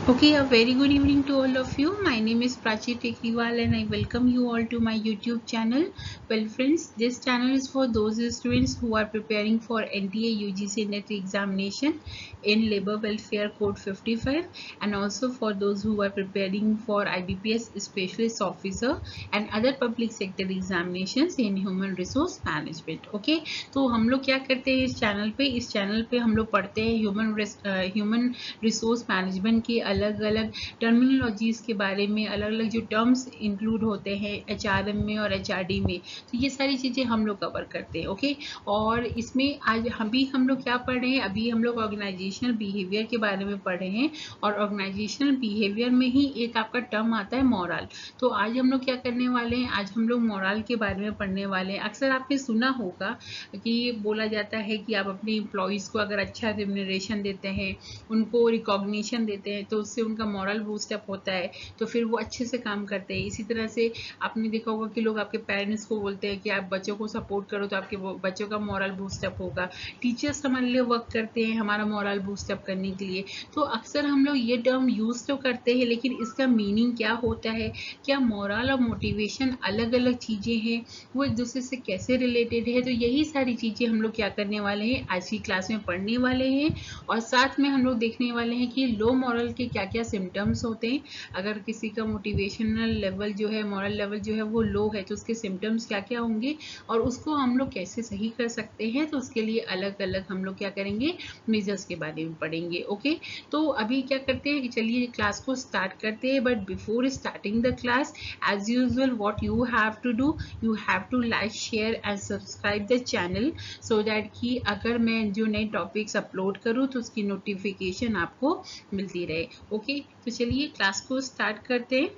Okay, a very good evening to all of you. My name is Prachi Tekriwal and I welcome you all to my YouTube channel. Well friends, this channel is for those students who are preparing for NTA UGC NET examination in Labour Welfare Code 55 and also for those who are preparing for IBPS Specialist Officer and other public sector examinations in Human Resource Management. Okay, तो हम लोग क्या करते हैं इस channel पे हम लोग पढ़ते हैं ह्यूमन रिसोर्स मैनेजमेंट की अलग अलग टर्मिनोलॉजीज के बारे में, अलग अलग जो टर्म्स इंक्लूड होते हैं HRM में और HRD में, तो ये सारी चीज़ें हम लोग कवर करते हैं. ओके, और इसमें आज हम लोग क्या पढ़ रहे हैं, अभी हम लोग ऑर्गेनाइजेशनल बिहेवियर के बारे में पढ़ रहे हैं और ऑर्गेनाइजेशनल बिहेवियर में ही एक आपका टर्म आता है मोरल. तो आज हम लोग क्या करने वाले हैं, आज हम लोग मोरल के बारे में पढ़ने वाले हैं. अक्सर आपने सुना होगा कि बोला जाता है कि आप अपने एम्प्लॉयज़ को अगर अच्छा रिम्यूनरेशन देते हैं, उनको रिकॉग्निशन देते हैं, तो उससे उनका मॉरल बूस्टअप होता है, तो फिर वो अच्छे से काम करते हैं. इसी तरह से आपने देखा होगा कि लोग आपके पेरेंट्स को बोलते हैं कि आप बच्चों को सपोर्ट करो तो आपके बच्चों का मॉरल बूस्टअप होगा. टीचर्स हमारे लिए वर्क करते हैं हमारा मॉरल बूस्टअप करने के लिए. तो अक्सर हम लोग ये टर्म यूज़ तो करते हैं, लेकिन इसका मीनिंग क्या होता है, क्या मॉरल और मोटिवेशन अलग अलग चीज़ें हैं, वो एक दूसरे से कैसे रिलेटेड है, तो यही सारी चीज़ें हम लोग क्या करने वाले हैं आज की क्लास में पढ़ने वाले हैं. और साथ में हम लोग देखने वाले हैं कि लो मॉरल के क्या क्या सिम्टम्स होते हैं. अगर किसी का मोटिवेशनल लेवल जो है, मॉरल लेवल जो है वो लो है, तो उसके सिम्टम्स क्या क्या होंगे और उसको हम लोग कैसे सही कर सकते हैं. तो उसके लिए अलग अलग हम लोग क्या करेंगे, मेजर्स के बारे में पढ़ेंगे. ओके, तो अभी क्या करते हैं कि चलिए क्लास को स्टार्ट करते हैं. But before starting the class, as usual what you have to do, you have to like, share and subscribe the channel so that कि अगर मैं जो नए टॉपिक्स अपलोड करूँ तो उसकी नोटिफिकेशन आपको मिलती रहे. ओके, तो चलिए क्लास को स्टार्ट करते हैं.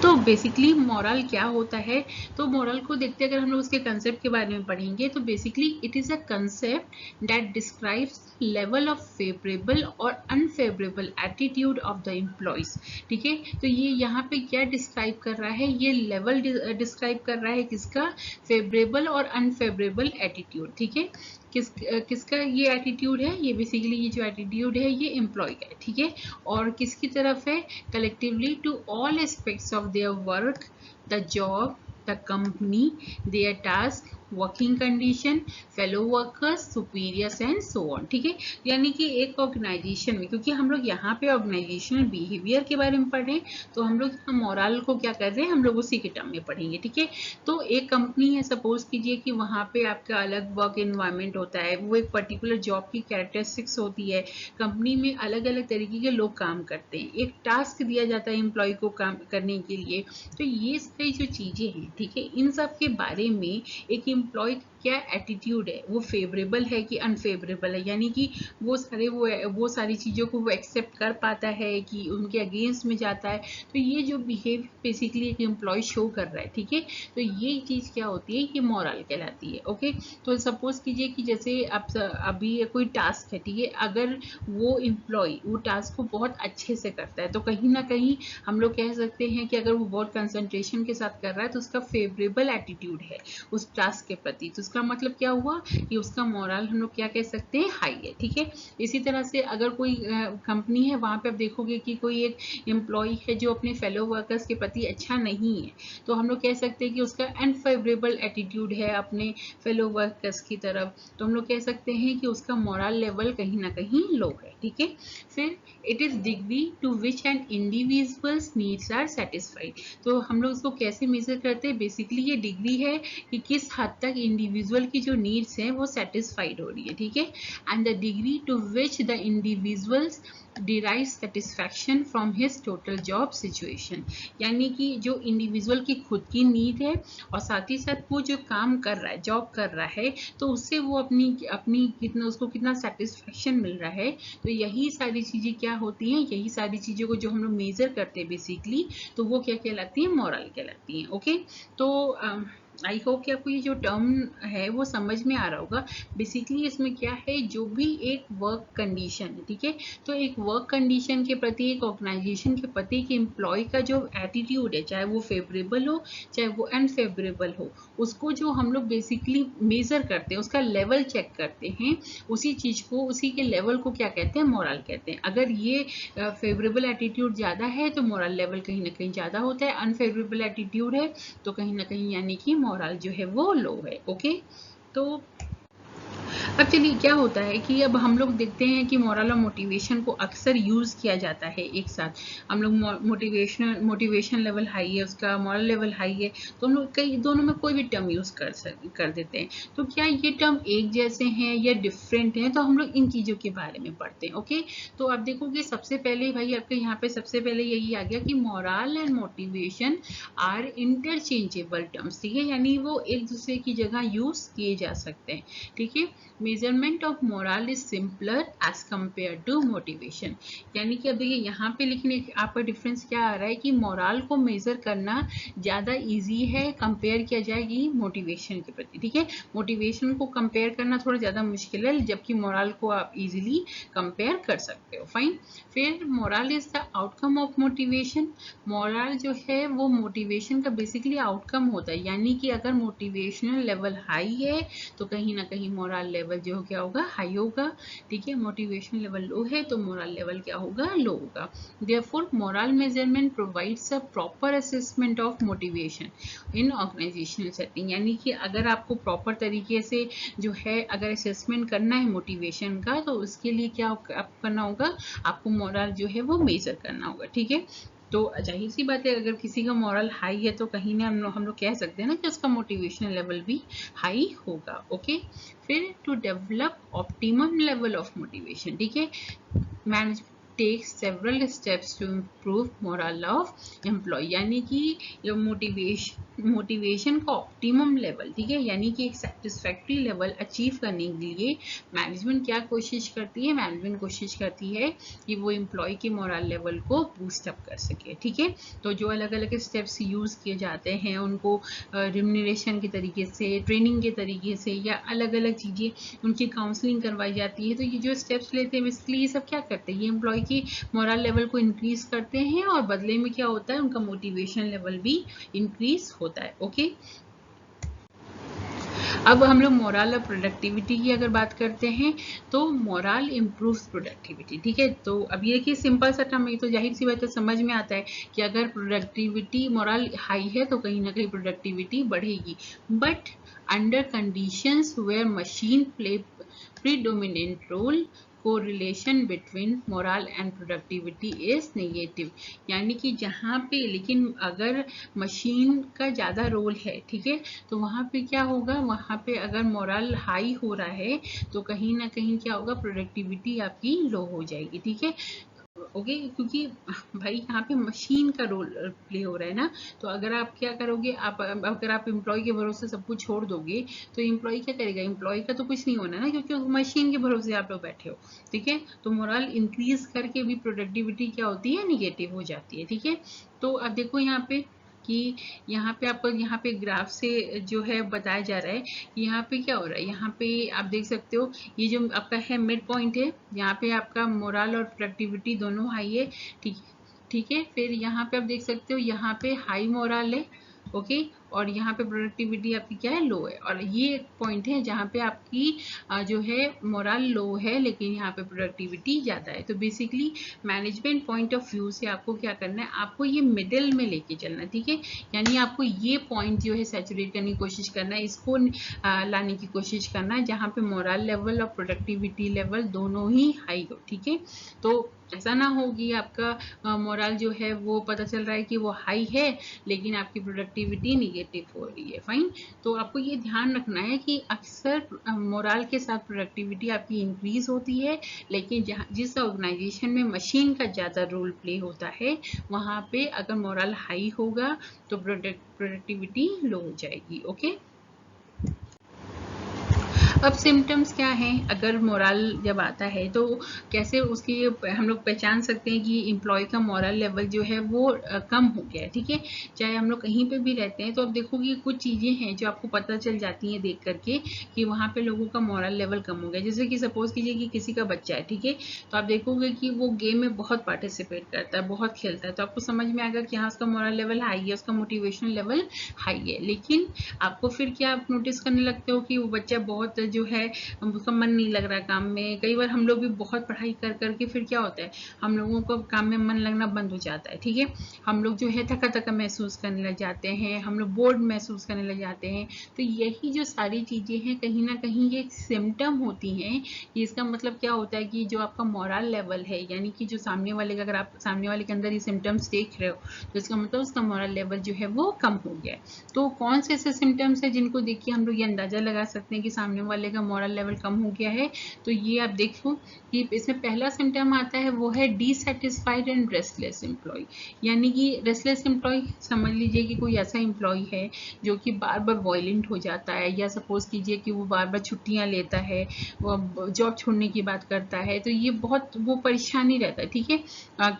तो बेसिकली मॉरल क्या होता है, तो मॉरल को देखते अगर हम लोग उसके कंसेप्ट के बारे में पढ़ेंगे, तो basically it is a concept that describes level of favourable और unfavourable attitude of the employees. ठीक है, तो ये यहाँ पे क्या डिस्क्राइब कर रहा है, ये लेवल डिस्क्राइब कर रहा है किसका, फेवरेबल और अनफेवरेबल एटीट्यूड. ठीक है, किसका ये एटीट्यूड है, ये बेसिकली ये जो एटीट्यूड है ये एम्प्लॉय का है. ठीक है, और किसकी तरफ है, collectively to all aspects of their work, the job, the company, their task, working condition, fellow workers, superiors and so on. ठीक है, यानी कि एक ऑर्गेनाइजेशन में, क्योंकि हम लोग यहाँ पे ऑर्गेनाइजेशनल बिहेवियर के बारे में पढ़ रहे हैं, तो हम लोग यहाँ मॉरल को क्या कर रहे हैं, हम लोग उसी के टर्म में पढ़ेंगे. ठीक है, तो एक कंपनी है, सपोज कीजिए कि वहाँ पे आपका अलग वर्क इन्वायरमेंट होता है, वो एक पर्टिकुलर जॉब की कैरेक्टरिस्टिक्स होती है. कंपनी में अलग अलग तरीके के लोग काम करते हैं, एक टास्क दिया जाता है एम्प्लॉय को काम करने के लिए. तो ये सारी जो चीज़ें हैं, ठीक है, इन सब के बारे में एक एम्प्लॉय क्या एटीट्यूड है, वो फेवरेबल है कि अनफेवरेबल है, यानी कि वो सारी चीज़ों को वो एक्सेप्ट कर पाता है कि उनके अगेंस्ट में जाता है. तो ये जो बिहेवियर बेसिकली एक एम्प्लॉय शो कर रहा है. ठीक है, तो ये चीज़ क्या होती है, ये मॉरल कहलाती है. ओके, तो सपोज कीजिए कि जैसे आप अभी कोई टास्क है, ठीक है, अगर वो एम्प्लॉय वो टास्क को बहुत अच्छे से करता है, तो कहीं ना कहीं हम लोग कह सकते हैं कि अगर वो बहुत कंसंट्रेशन के साथ कर रहा है तो उसका फेवरेबल एटीट्यूड है उस टास्क के प्रति. तो उसका मतलब क्या हुआ कि उसका मोरल हम लोग क्या कह सकते हैं, हाई है. ठीक है, इसी तरह से अगर कोई कंपनी है, वहाँ पे आप देखोगे कि कोई एक एम्प्लॉय है जो अपने फेलो वर्कर्स के प्रति अच्छा नहीं है, तो हम लोग कह सकते हैं कि उसका अनफेवरेबल एटीट्यूड है अपने फेलो वर्कर्स की तरफ. तो हम लोग कह सकते हैं कि उसका मोरल लेवल कहीं ना कहीं लो है. ठीक है, फिर it is degree to which an individuals needs are satisfied. तो हम लोग उसको कैसे मेजर करते हैं, बेसिकली ये डिग्री है कि किस हद तक इंडिविजुअल की जो नीड्स हैं वो सेटिस्फाइड हो रही है. ठीक है, and the degree to which the individuals derives satisfaction from his total job situation. यानी कि जो इंडिविजुअल की खुद की नीड है और साथ ही साथ वो जो काम कर रहा है, जॉब कर रहा है, तो उससे वो अपनी अपनी कितना उसको कितना सेटिस्फेक्शन मिल रहा है. तो यही सारी चीज़ें क्या होती हैं, यही सारी चीज़ों को जो हम लोग मेजर करते हैं बेसिकली, तो वो क्या कहलाती है, मॉरल कहलाती हैं. ओके, तो आई होप कि आपको ये जो टर्म है वो समझ में आ रहा होगा। बेसिकली इसमें क्या है, जो भी एक वर्क कंडीशन है, ठीक है, तो एक वर्क कंडीशन के प्रति, एक ऑर्गेनाइजेशन के प्रति, कि एम्प्लॉय का जो एटीट्यूड है, चाहे वो फेवरेबल हो चाहे वो अनफेवरेबल हो, उसको जो हम लोग बेसिकली मेजर करते हैं, उसका लेवल चेक करते हैं, उसी चीज को, उसी के लेवल को क्या कहते हैं, मोरल कहते हैं। अगर ये फेवरेबल एटीट्यूड ज़्यादा है तो मोरल लेवल कहीं ना कहीं ज़्यादा होता है, अनफेवरेबल एटीट्यूड है तो कहीं ना कहीं यानी कि मोरल जो है वो लो है। ओके, तो अब चलिए क्या होता है कि अब हम लोग देखते हैं कि मोरल और मोटिवेशन को अक्सर यूज़ किया जाता है एक साथ। हम लोग मोटिवेशन लेवल हाई है, उसका मोरल लेवल हाई है, तो हम लोग कई दोनों में कोई भी टर्म यूज़ कर देते हैं। तो क्या ये टर्म एक जैसे हैं या डिफरेंट हैं, तो हम लोग इन चीज़ों के बारे में पढ़ते हैं। ओके, तो आप देखोगे सबसे पहले भाई आपके यहाँ पे सबसे पहले यही आ गया कि morale and motivation are interchangeable terms, ठीक है, यानी वो एक दूसरे की जगह यूज़ किए जा सकते हैं। ठीक है, measurement of morale is simpler as compare to motivation, यानी कि अब देखिए यहाँ पे लिखने आपका डिफरेंस क्या आ रहा है कि मोरल को मेजर करना ज़्यादा इजी है कंपेयर किया जाएगी मोटिवेशन के प्रति। ठीक है, मोटिवेशन को कंपेयर करना थोड़ा ज़्यादा मुश्किल है, जबकि मोरल को आप इजीली कंपेयर कर सकते हो। फाइन, फिर moral is the outcome of motivation, moral जो है वो मोटिवेशन का बेसिकली आउटकम होता है, यानी कि अगर मोटिवेशनल लेवल हाई है तो कहीं ना कहीं मोरल लेवल जो क्या होगा, हाई होगा। ठीक है, मोटिवेशन लेवल लो है तो मोरल लेवल क्या होगा, लो होगा। Therefore morale measurement provides a proper assessment of motivation in organisational setting, यानी कि अगर आपको प्रॉपर तरीके से जो है अगर असेसमेंट करना है मोटिवेशन का, तो उसके लिए क्या करना होगा, आपको मोरल जो है वो मेजर करना होगा। ठीक है, तो जाहिर सी बात है अगर किसी का मॉरल हाई है तो कहीं ना हम लोग कह सकते हैं ना कि उसका मोटिवेशनल लेवल भी हाई होगा। ओके, फिर to develop optimum level of motivation, ठीक है, manage takes several steps to improve morale of employee, यानी कि जो मोटिवेशन का ऑप्टिमम लेवल, ठीक है, यानी कि एक सेटिस्फैक्ट्री लेवल अचीव करने के लिए मैनेजमेंट क्या कोशिश करती है, मैनेजमेंट कोशिश करती है कि वो एम्प्लॉय के मोरल लेवल को बूस्ट अप कर सके। ठीक है, तो जो अलग अलग स्टेप्स यूज़ किए जाते हैं उनको रिम्यूनरेशन के तरीके से, ट्रेनिंग के तरीके से, या अलग अलग चीज़ें उनकी काउंसलिंग करवाई जाती है। तो ये जो स्टेप्स लेते हैं बेसिकली ये सब क्या करते हैं, ये एम्प्लॉय की मोरल लेवल को इंक्रीज करते हैं और बदले में क्या होता है, उनका मोटिवेशन लेवल भी इंक्रीज होता है। ओके, अब हम लोग मोरल और प्रोडक्टिविटी की अगर बात करते हैं तो मोरल इम्प्रूव्स प्रोडक्टिविटी। ठीक है, तो अब ये कि सिंपल सा टर्म है तो जाहिर सी बात है समझ में आता है कि अगर प्रोडक्टिविटी मोरल हाई है तो कहीं ना कहीं प्रोडक्टिविटी बढ़ेगी, but under conditions where machine play predominant role, correlation between morale and productivity is negative, यानी कि जहाँ पे लेकिन अगर मशीन का ज़्यादा रोल है, ठीक है, तो वहाँ पे क्या होगा, वहाँ पे अगर मोरल हाई हो रहा है तो कहीं ना कहीं क्या होगा, प्रोडक्टिविटी आपकी लो हो जाएगी। ठीक है, ओके, क्योंकि भाई यहाँ पे मशीन का रोल प्ले हो रहा है ना, तो अगर आप क्या करोगे, आप अगर आप एम्प्लॉय के भरोसे सब कुछ छोड़ दोगे तो एम्प्लॉय क्या करेगा, एम्प्लॉय का तो कुछ नहीं होना ना, क्योंकि मशीन के भरोसे आप लोग बैठे हो। ठीक है, तो मोरल इंक्रीज करके भी प्रोडक्टिविटी क्या होती है, निगेटिव हो जाती है। ठीक है, तो अब देखो यहाँ पे कि यहाँ पे आपको यहाँ पे ग्राफ से जो है बताया जा रहा है कि यहाँ पे क्या हो रहा है, यहाँ पे आप देख सकते हो ये जो आपका है मिड पॉइंट है, यहाँ पे आपका मोरल और प्रोडक्टिविटी दोनों हाई है। ठीक है, फिर यहाँ पे आप देख सकते हो यहाँ पे हाई मोरल है, ओके, और यहाँ पे प्रोडक्टिविटी आपकी क्या है, लो है, और ये एक पॉइंट है जहाँ पे आपकी जो है मोरल लो है लेकिन यहाँ पे प्रोडक्टिविटी ज़्यादा है। तो basically management point of view से आपको क्या करना है, आपको ये मिडिल में लेके चलना है। ठीक है, यानी आपको ये पॉइंट जो है सैचुरेट करने की कोशिश करना है, इसको लाने की कोशिश करना है जहाँ पे मोरल लेवल और प्रोडक्टिविटी लेवल दोनों ही हाई हो। ठीक है, तो ऐसा ना हो कि आपका मोरल जो है वो पता चल रहा है कि वो हाई है लेकिन आपकी प्रोडक्टिविटी निगेटिव हो रही है। फाइन, तो आपको ये ध्यान रखना है कि अक्सर मोरल के साथ प्रोडक्टिविटी आपकी इंक्रीज होती है, लेकिन जिस ऑर्गेनाइजेशन में मशीन का ज़्यादा रोल प्ले होता है वहाँ पे अगर मोरल हाई होगा तो प्रोडक्टिविटी लो हो जाएगी। ओके, अब सिम्टम्स क्या हैं, अगर मोरल जब आता है तो कैसे उसकी हम लोग पहचान सकते हैं कि एम्प्लॉय का मोरल लेवल जो है वो कम हो गया है, ठीक है। चाहे हम लोग कहीं पे भी रहते हैं तो अब देखोगे कुछ चीज़ें हैं जो आपको पता चल जाती हैं देख करके कि वहाँ पे लोगों का मोरल लेवल कम हो गया। जैसे कि सपोज कीजिए कि किसी का बच्चा है, ठीक है, तो आप देखोगे कि वो गेम में बहुत पार्टिसिपेट करता है, बहुत खेलता है, तो आपको समझ में आएगा कि हाँ उसका मोरल लेवल हाई है, उसका मोटिवेशनल लेवल हाई है। लेकिन आपको फिर क्या आप नोटिस करने लगते हो कि वो बच्चा बहुत जो है उसका मन नहीं लग रहा काम में। कई बार हम लोग भी बहुत पढ़ाई कर करके फिर क्या होता है, हम लोगों को काम में मन लगना बंद हो जाता है, ठीक है। हम लोग जो है थका थका महसूस करने लग जाते हैं, हम लोग बोर्ड महसूस करने लग जाते हैं। तो यही जो सारी चीज़ें हैं कहीं ना कहीं ये सिम्टम होती हैं कि इसका मतलब क्या होता है कि जो आपका मोरल लेवल है, यानी कि जो सामने वाले का, अगर आप सामने वाले के अंदर ये सिम्टम्स देख रहे हो तो इसका मतलब उसका मोरल लेवल जो है वो कम हो गया है। तो कौन से ऐसे सिम्टम्स है जिनको देख के हम लोग ये अंदाजा लगा सकते हैं कि सामने वाले का मोरल लेवल कम हो गया है? तो ये आप देखो कि इसमें पहला सिम्टम आता है वो है डिसैटिस्फाइड एंड रेस्टलेस एम्प्लॉय। यानी कि रेस्टलेस एम्प्लॉय समझ लीजिए कि कोई ऐसा एम्प्लॉय है जो कि बार बार वॉयलेंट हो जाता है, या सपोज कीजिए कि वो बार बार छुट्टियां लेता है, वो जॉब छोड़ने की बात करता है, तो ये बहुत वो परेशानी रहता है, ठीक है,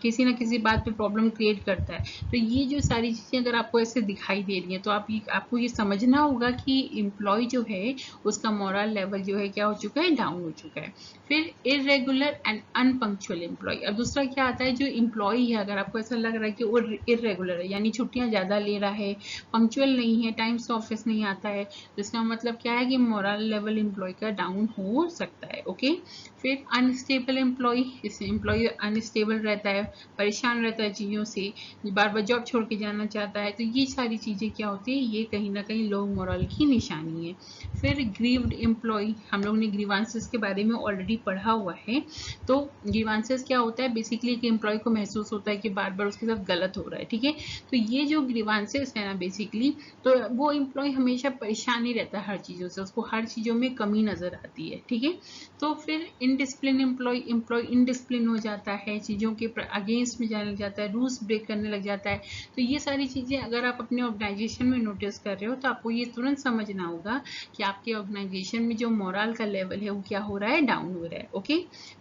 किसी ना किसी बात पे प्रॉब्लम क्रिएट करता है। तो ये जो सारी चीज़ें अगर आपको ऐसे दिखाई दे रही हैं तो आपको ये समझना होगा कि एम्प्लॉय जो है उसका मोरल लेवल जो है क्या हो चुका है, डाउन हो चुका है। फिर इरेगुलर एंड अनपंक्चुअल एम्प्लॉय। अब दूसरा क्या आता है, जो एम्प्लॉय है अगर आपको ऐसा लग रहा है कि वो इरेगुलर है, यानी छुट्टियां ज़्यादा ले रहा है, पंक्चुअल नहीं है, टाइम से ऑफिस नहीं आता है, तो इसका मतलब क्या है कि मोरल लेवल एम्प्लॉय का डाउन हो सकता है। ओके। फिर अनस्टेबल एम्प्लॉय, इस एम्प्लॉय अनस्टेबल रहता है, परेशान रहता है चीज़ों से, बार बार जॉब छोड़ के जाना चाहता है, तो ये सारी चीज़ें क्या होती है, ये कहीं ना कहीं लो मोरल की निशानी है। फिर ग्रीव्ड एम्प्लॉय, हम लोग ने ग्रीवांसेस के बारे में ऑलरेडी पढ़ा हुआ है। तो ग्रीवांसेस क्या होता है, बेसिकली एक एम्प्लॉय को महसूस होता है कि बार बार उसके साथ गलत हो रहा है, ठीक है। तो ये जो ग्रीवांसेस है ना बेसिकली, तो वो एम्प्लॉय हमेशा परेशान ही रहता है हर चीज़ों से, उसको हर चीज़ों में कमी नज़र आती है, ठीक है। तो फिर इनडिसिप्लिन एम्प्लॉय इनडिसिप्लिन हो जाता है, चीज़ों के अगेंस्ट में जाने लग जाता है, रूल्स ब्रेक करने लग जाता है। तो ये सारी चीज़ें अगर आप अपने ऑर्गेनाइजेशन में नोटिस कर रहे हो तो आपको ये तुरंत समझना होगा कि आपके ऑर्गेनाइजेशन में जो मोरल का लेवल है वो क्या हो रहा है, डाउन हो रहा है। ओके।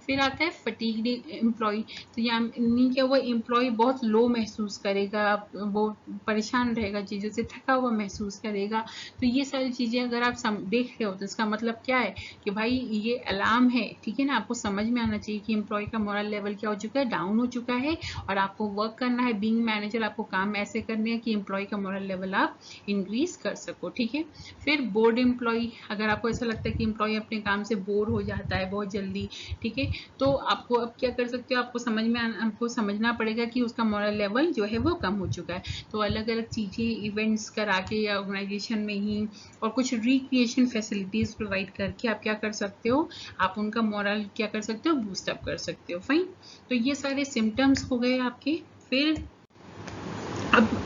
फिर आता है फटीग्ड एम्प्लॉय। तो यानी क्या, वो एम्प्लॉय बहुत लो महसूस करेगा, वो परेशान रहेगा, चीज़ों से थका हुआ महसूस करेगा। तो ये सारी चीज़ें अगर आप देख रहे हो तो इसका मतलब क्या है कि भाई ये अलार्म है, ठीक है ना। आपको समझ में आना चाहिए कि एम्प्लॉय का मोरल लेवल क्या हो चुका है, डाउन हो चुका है, और आपको वर्क करना है। बीइंग मैनेजर आपको काम ऐसे करने हैं कि एम्प्लॉय का मोरल लेवल आप इंक्रीज कर सको, ठीक है। फिर बोर्ड एम्प्लॉय, अगर आपको ऐसा लगता है कि एम्प्लॉय अपने काम से बोर हो जाता है बहुत जल्दी, ठीक है, तो आपको अब क्या कर सकते हो, आपको समझना पड़ेगा कि उसका मोरल लेवल जो है वो कम हो चुका है। तो अलग अलग चीज़ें इवेंट्स करा के या ऑर्गेनाइजेशन में ही और कुछ रिक्रिएशन फैसिलिटीज़ प्रोवाइड करके आप क्या कर सकते हो, आप उनका मोरल क्या कर सकते हो, बूस्ट अप कर सकते हो। फाइन। तो ये सारे सिम्टम्स हो गए आपके। फिर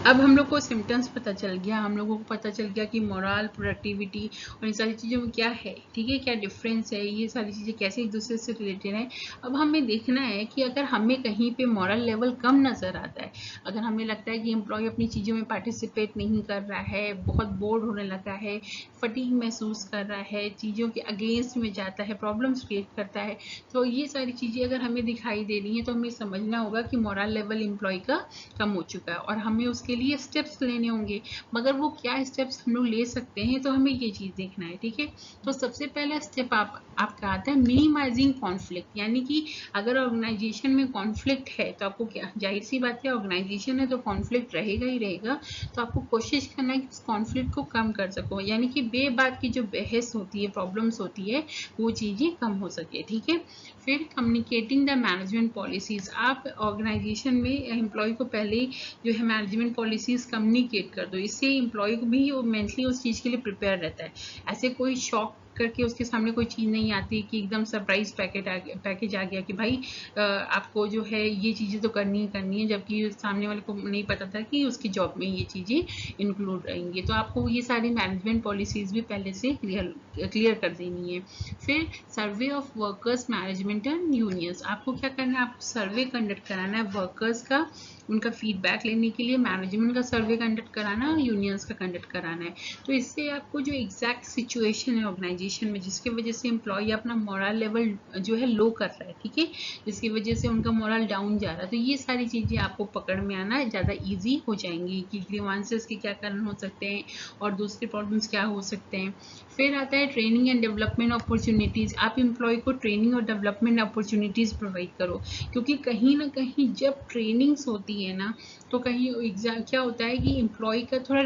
अब हम लोग को सिम्टम्स पता चल गया, हम लोगों को पता चल गया कि मोरल, प्रोडक्टिविटी और इन सारी चीज़ों में क्या है, ठीक है, क्या डिफरेंस है, ये सारी चीज़ें कैसे एक दूसरे से रिलेटेड हैं। अब हमें देखना है कि अगर हमें कहीं पे मोरल लेवल कम नज़र आता है, अगर हमें लगता है कि एम्प्लॉय अपनी चीज़ों में पार्टिसिपेट नहीं कर रहा है, बहुत बोर्ड होने लगा है, फटीग महसूस कर रहा है, चीज़ों के अगेंस्ट में जाता है, प्रॉब्लम्स क्रिएट करता है, तो ये सारी चीज़ें अगर हमें दिखाई दे रही हैं तो हमें समझना होगा कि मोरल लेवल एम्प्लॉय का कम हो चुका है और हमें उसके लिए स्टेप्स लेने होंगे। मगर वो क्या स्टेप्स हम लोग ले सकते हैं, तो हमें ये चीज़ देखना है, ठीक है। तो सबसे पहला स्टेप आपका आता है मिनिमाइजिंग कॉन्फ्लिक्ट। यानी कि अगर ऑर्गेनाइजेशन में कॉन्फ्लिक्ट है तो आपको क्या, जाहिर सी बात है ऑर्गेनाइजेशन है तो कॉन्फ्लिक्ट रहेगा ही रहेगा, तो आपको कोशिश करना है कि उस कॉन्फ्लिक्ट को कम कर सको, यानी कि बेबात की जो बहस होती है, प्रॉब्लम्स होती है, वो चीज़ें कम हो सके, ठीक है। फिर कम्युनिकेटिंग द मैनेजमेंट पॉलिसीज, आप ऑर्गेनाइजेशन में एम्प्लॉय को पहले जो है मैनेजमेंट पॉलिसीज कम्युनिकेट कर दो, इससे एम्प्लॉय को भी वो मेंटली उस चीज़ के लिए प्रिपेयर रहता है। ऐसे कोई शॉक करके उसके सामने कोई चीज़ नहीं आती कि एकदम सरप्राइज पैकेज आ गया कि भाई आपको जो है ये चीज़ें तो करनी है, जबकि सामने वाले को नहीं पता था कि उसकी जॉब में ये चीज़ें इंक्लूड रहेंगी। तो आपको ये सारी मैनेजमेंट पॉलिसीज भी पहले से क्लियर कर देनी है। फिर survey of workers management and unions, आपको क्या करना है, आपको सर्वे कंडक्ट कराना है वर्कर्स का, उनका फीडबैक लेने के लिए मैनेजमेंट का सर्वे कंडक्ट कराना है, यूनियंस का कंडक्ट कराना है। तो इससे आपको जो एग्जैक्ट सिचुएशन है ऑर्गेनाइजेशन ऑर्गेनाइजेशन में, जिसकी वजह से एम्प्लॉय अपना मोरल लेवल जो है लो कर रहा है, ठीक है, जिसकी वजह से उनका मोरल डाउन जा रहा है। तो ये सारी चीज़ें आपको पकड़ में आना ज़्यादा ईजी हो जाएंगी कि ग्रीवांसेस के क्या कारण हो सकते हैं और दूसरे प्रॉब्लम्स क्या हो सकते हैं। फिर आता है ट्रेनिंग एंड डेवलपमेंट अपॉर्चुनिटीज़। आप एम्प्लॉय को ट्रेनिंग और डेवलपमेंट अपॉर्चुनिटीज़ प्रोवाइड करो, क्योंकि कहीं ना कहीं जब ट्रेनिंग्स होती है ना तो कहीं एग्जाम क्या होता है कि एम्प्लॉय का थोड़ा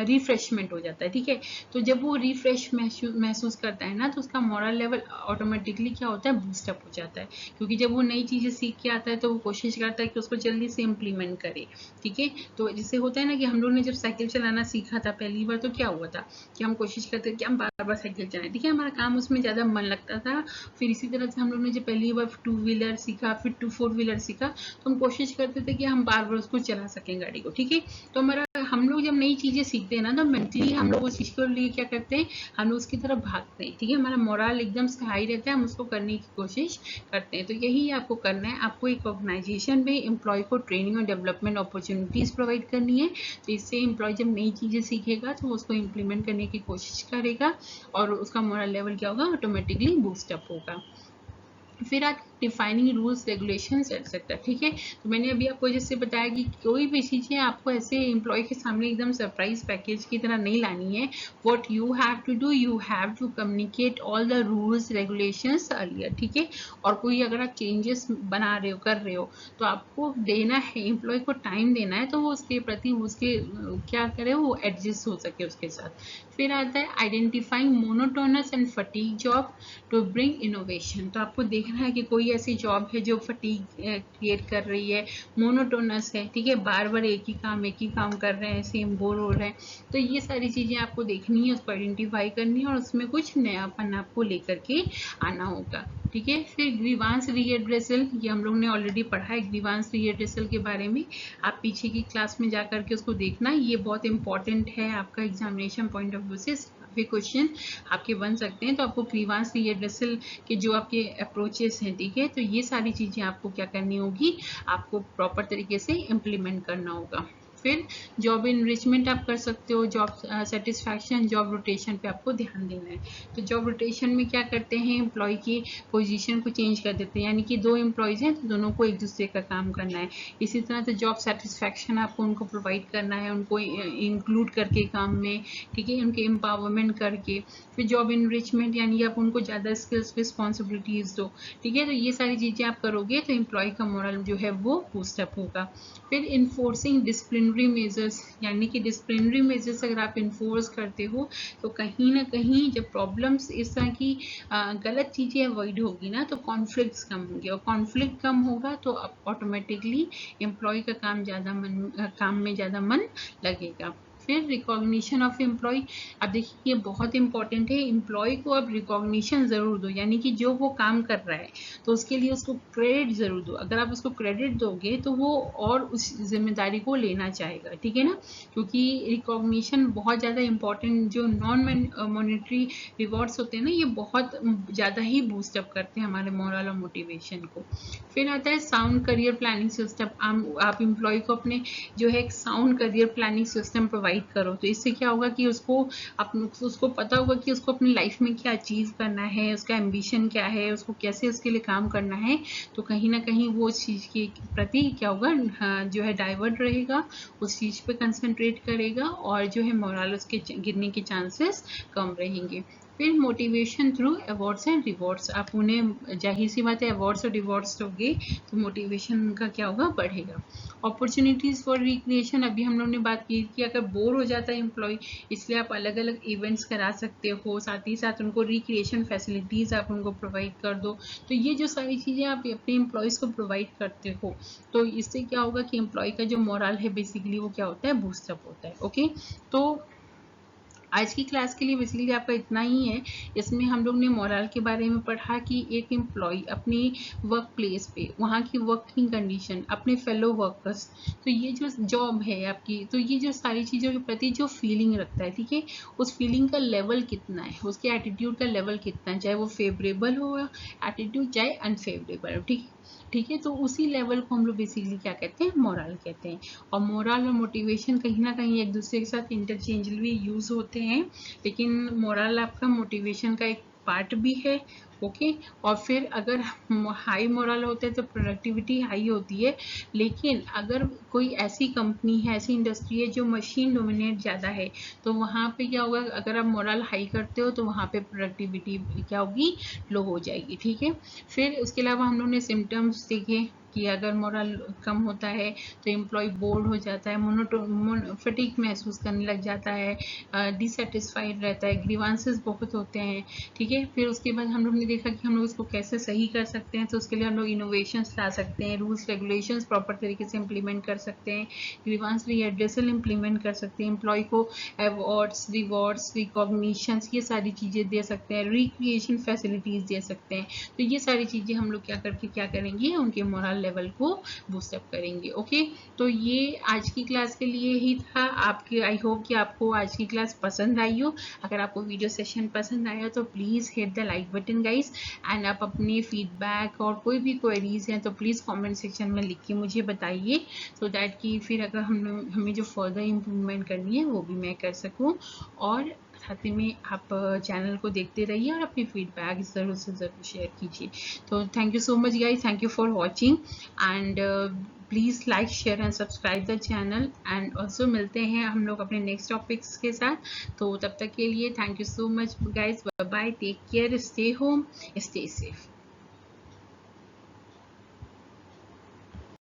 रिफ्रेशमेंट हो जाता है, ठीक है। तो जब वो रिफ्रेश महसूस करता है ना तो उसका मोरल लेवल ऑटोमेटिकली क्या होता है, बूस्टअप हो जाता है, क्योंकि जब वो नई चीज़ें सीख के आता है तो वो कोशिश करता है कि उसको जल्दी से इम्प्लीमेंट करे, ठीक है। तो जिससे होता है ना कि हम लोग ने जब साइकिल चलाना सीखा था पहली बार तो क्या हुआ था कि हम कोशिश करते थे कि हम बार बार साइकिल चलाएं, ठीक है, हमारा काम उसमें ज़्यादा मन लगता था। फिर इसी तरह से हम लोग ने जब पहली बार 2 व्हीलर सीखा, फिर 4 व्हीलर सीखा, तो हम कोशिश करते थे कि हम बार बार उसको चला सकें गाड़ी को, ठीक है। तो हमारा हम लोग जब नई चीज़ें सीखते हैं ना तो मेंटली हम लोग उस चीज़ के लिए क्या करते हैं, हम लोग उसकी तरफ भागते हैं, ठीक है, हमारा मोरल एकदम से हाई रहता है, हम उसको करने की कोशिश करते हैं। तो यही आपको करना है, आपको एक ऑर्गेनाइजेशन में एम्प्लॉय को ट्रेनिंग और डेवलपमेंट अपॉर्चुनिटीज़ प्रोवाइड करनी है। तो इससे एम्प्लॉय जब नई चीज़ें सीखेगा तो उसको इम्प्लीमेंट करने की कोशिश करेगा और उसका मोरल लेवल क्या होगा, ऑटोमेटिकली बूस्टअप होगा। फिर आप डिफाइनिंग रूल्स रेगुलेशंस एक्सेट्रा, ठीक है। तो मैंने अभी आपको जैसे बताया कि कोई भी चीज़ें आपको ऐसे एम्प्लॉय के सामने एकदम सरप्राइज पैकेज की तरह नहीं लानी है। What you have to do, you have to communicate all the rules regulations earlier, ठीक है। और कोई अगर आप चेंजेस बना रहे हो, कर रहे हो, तो आपको देना है, एम्प्लॉय को टाइम देना है, तो वो उसके प्रति उसके क्या करे, वो एडजस्ट हो सके उसके साथ। फिर आता है identifying monotonous and fatigue job to bring innovation. तो आपको देखना है कि कोई ऐसी जॉब है जो फटीग क्रिएट कर रही है, मोनोटोनस है, ठीक है, बार बार एक ही काम कर रहे हैं, सेम बोर हो रहे हैं। तो ये सारी चीज़ें आपको देखनी है, उसको आइडेंटिफाई करनी है और उसमें कुछ नयापन आपको लेकर के आना होगा, ठीक है। फिर ग्रीवांस रीएड्रेसल, ये हम लोग ने ऑलरेडी पढ़ा है ग्रीवांस रीएड्रेसल के बारे में, आप पीछे की क्लास में जा करके उसको देखना, ये बहुत इंपॉर्टेंट है आपका एग्जामिनेशन पॉइंट ऑफ व्यू से, काफ़ी क्वेश्चन आपके बन सकते हैं। तो आपको ग्रीवांस रीएड्रेसल के जो आपके अप्रोचेस हैं, ठीक है, तो ये सारी चीज़ें आपको क्या करनी होगी, आपको प्रॉपर तरीके से इम्प्लीमेंट करना होगा। फिर जॉब इनरिचमेंट आप कर सकते हो, जॉब सेटिस्फैक्शन, जॉब रोटेशन पे आपको ध्यान देना है। तो जॉब रोटेशन में क्या करते हैं, एम्प्लॉय की पोजीशन को चेंज कर देते हैं, यानी कि 2 एम्प्लॉयज़ हैं तो दोनों को एक दूसरे का काम करना है। इसी तरह से जॉब सेटिस्फैक्शन आपको उनको प्रोवाइड करना है, उनको इंक्लूड करके काम में, ठीक है, उनके एम्पावरमेंट करके। फिर जॉब इनरिचमेंट यानी आप उनको ज़्यादा स्किल्स रिस्पॉन्सिबिलिटीज़ दो, ठीक है। तो ये सारी चीज़ें आप करोगे तो एम्प्लॉय का मोरल जो है वो बूस्टअप होगा। फिर इन्फोर्सिंग डिसिप्लिनरी मेजर्स, यानी कि डिसिप्लिनरी मेजर्स अगर आप इन्फोर्स करते हो तो कहीं ना कहीं जब प्रॉब्लम्स इस तरह की गलत चीज़ें अवॉइड होगी ना तो कॉन्फ्लिक्ट्स कम होंगे, और कॉन्फ्लिक्ट कम होगा तो ऑटोमेटिकली एम्प्लॉय का काम में ज़्यादा मन लगेगा। फिर रिकॉग्निशन ऑफ एम्प्लॉय, अब देखिए ये बहुत इंपॉर्टेंट है, एम्प्लॉय को अब रिकॉग्निशन ज़रूर दो, यानी कि जो वो काम कर रहा है तो उसके लिए उसको क्रेडिट ज़रूर दो। अगर आप उसको क्रेडिट दोगे तो वो और उस जिम्मेदारी को लेना चाहेगा, ठीक है ना, क्योंकि रिकॉग्निशन बहुत ज़्यादा इंपॉर्टेंट, जो नॉन मॉनेटरी रिवॉर्ड्स होते हैं ना, ये बहुत ज़्यादा ही बूस्टअप करते हैं हमारे मोरल और मोटिवेशन को। फिर आता है साउंड करियर प्लानिंग सिस्टम, आप एम्प्लॉय को अपने जो है एक sound career planning system provide करो। तो इससे क्या होगा कि उसको पता होगा कि उसको अपनी लाइफ में क्या अचीव करना है, उसका एम्बिशन क्या है, उसको कैसे उसके लिए काम करना है। तो कहीं ना कहीं वो उस चीज़ के प्रति क्या होगा, जो है डाइवर्ट रहेगा, उस चीज़ पे कंसंट्रेट करेगा और जो है मोरल उसके गिरने के चांसेस कम रहेंगे। फिर motivation through awards and rewards, आप उन्हें जाहिर सी बात है अवार्ड्स और रिवॉर्ड्स दोगे तो मोटिवेशन उनका क्या होगा, बढ़ेगा। अपॉर्चुनिटीज़ फॉर रिक्रिएशन, अभी हम लोग ने बात की कि अगर बोर हो जाता है एम्प्लॉय, इसलिए आप अलग अलग इवेंट्स करा सकते हो, साथ ही साथ उनको रिक्रिएशन फैसिलिटीज़ आप उनको प्रोवाइड कर दो। तो ये जो सारी चीज़ें आप अपने एम्प्लॉयज़ को प्रोवाइड करते हो तो इससे क्या होगा कि एम्प्लॉय का जो मोरल है बेसिकली वो क्या होता है, बूस्टअप होता है। ओके, तो आज की क्लास के लिए बेसिकली आपका इतना ही है। इसमें हम लोग ने मोरल के बारे में पढ़ा कि एक एम्प्लॉय अपनी वर्क प्लेस पे वहाँ की वर्किंग कंडीशन, अपने फेलो वर्कर्स, तो ये जो जॉब है आपकी, तो ये जो सारी चीज़ों के प्रति जो फीलिंग रखता है, ठीक है, उस फीलिंग का लेवल कितना है, उसके एटीट्यूड का लेवल कितना है, चाहे वो फेवरेबल हो एटीट्यूड, चाहे अनफेवरेबल हो, ठीक है। तो उसी लेवल को हम लोग बेसिकली क्या कहते हैं, मोरल कहते हैं। और मोरल और मोटिवेशन कहीं ना कहीं एक दूसरे के साथ इंटरचेंजली यूज होते सकते हैं, लेकिन मोरल आपका मोटिवेशन का एक पार्ट भी है। ओके और फिर अगर हाई मोरल होता है तो प्रोडक्टिविटी हाई होती है, लेकिन अगर कोई ऐसी कंपनी है, ऐसी इंडस्ट्री है जो मशीन डोमिनेट ज़्यादा है, तो वहाँ पे क्या होगा, अगर आप मोरल हाई करते हो तो वहाँ पे प्रोडक्टिविटी क्या होगी, लो हो जाएगी। ठीक है, फिर उसके अलावा हम लोग ने सिम्टम्स देखे कि अगर मोरल कम होता है तो एम्प्लॉय बोर्ड हो जाता है, फटीग महसूस करने लग जाता है, डिससेटिस्फाइड रहता है, ग्रीवांसेस बहुत होते हैं। ठीक है, फिर उसके बाद हम लोग ने देखा कि हम लोग इसको कैसे सही कर सकते हैं, तो उसके लिए हम लोग इनोवेशंस ला सकते हैं, रूल्स रेगुलेशंस प्रॉपर तरीके से इम्प्लीमेंट कर सकते हैं, ग्रीवांस रीएड्रेसल इम्प्लीमेंट कर सकते हैं, एम्प्लॉय को अवार्ड्स, रिवॉर्ड्स, रिकॉग्निशंस, ये सारी चीज़ें दे सकते हैं, रिक्रिएशन फैसिलिटीज़ दे सकते हैं। तो ये सारी चीज़ें हम लोग क्या करेंगे, उनके मोरल लेवल को बूस्टअप करेंगे। ओके, तो ये आज की क्लास के लिए ही था। आपके आई होप कि आपको आज की क्लास पसंद आई हो। अगर आपको वीडियो सेशन पसंद आया तो please hit the like button guys, and आप अपने फीडबैक और कोई भी क्वेरीज हैं तो प्लीज़ कमेंट सेक्शन में लिख के मुझे बताइए, सो दैट कि फिर अगर हमें जो फर्दर इम्प्रूवमेंट करनी है वो भी मैं कर सकूँ। और साथ में आप चैनल को देखते रहिए और अपनी फीडबैक ज़रूर से ज़रूर शेयर कीजिए। तो thank you so much guys, thank you for watching, and please like, share and subscribe the channel, and also मिलते हैं हम लोग अपने नेक्स्ट टॉपिक्स के साथ। तो तब तक के लिए thank you so much guys, bye bye, take care, stay home, stay safe.